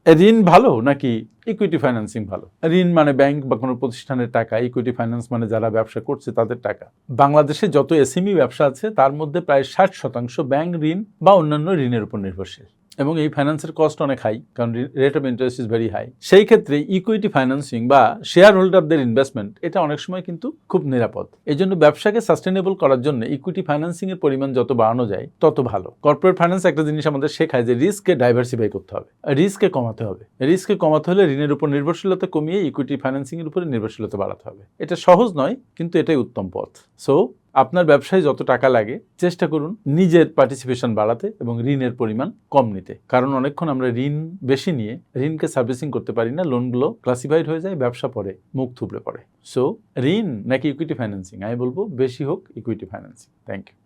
ঋণ ভালো নাকি ইকুইটি ফাইন্যান্সিং ভালো? ঋণ মানে ব্যাংক বা কোনো প্রতিষ্ঠানের টাকা, ইকুইটি ফাইন্যান্স মানে যারা ব্যবসা করছে তাদের টাকা। বাংলাদেশে যত এসএমই ব্যবসা আছে তার মধ্যে প্রায় 60% ব্যাংক ঋণ বা অন্যান্য ঋণের উপর নির্ভরশীল, এবং এই ফাইন্যান্সের কস্ট অনেক হাই, কারণ rate of interest is very high. সেই ক্ষেত্রে ইকুইটি ফাইন্যান্সিং বা শেয়ার হোল্ডারদের ইনভেস্টমেন্ট এটা অনেক সময় কিন্তু খুব নিরাপদ। এই জন্য ব্যবসাকে সাস্টেনেবল করার জন্য ইকুইটি ফাইন্যান্সিং এর পরিমাণ যত বাড়ানো যায় তত ভালো। কর্পোরেট ফাইন্যান্স একটা জিনিস আমাদের শেখায় যে রিস্ককে ডাইভার্সিফাই করতে হবে, রিস্ককে কমাতে হবে। রিস্ককে কমাতে হলে ঋণের উপর নির্ভরশীলতা কমিয়ে ইকুইটি ফাইন্যান্সিং এর উপরে নির্ভরশীলতা বাড়াতে হবে। এটা সহজ নয়, কিন্তু এটাই উত্তম পথ। সো আপনার ব্যবসায় যত টাকা লাগে চেষ্টা করুন নিজের পার্টিসিপেশন বাড়াতে এবং ঋণের পরিমাণ কম নিতে, কারণ অনেকক্ষণ আমরা ঋণ বেশি নিয়ে ঋণকে সার্ভিসিং করতে পারি না, লোনগুলো ক্লাসিফাইড হয়ে যায়, ব্যবসা পরে মুখ থুবড়ে পড়ে। সো ঋণ নাকি ইকুইটি ফাইন্যান্সিং? আমি বলবো বেশি হোক ইকুইটি ফাইন্যান্সিং। Thank you.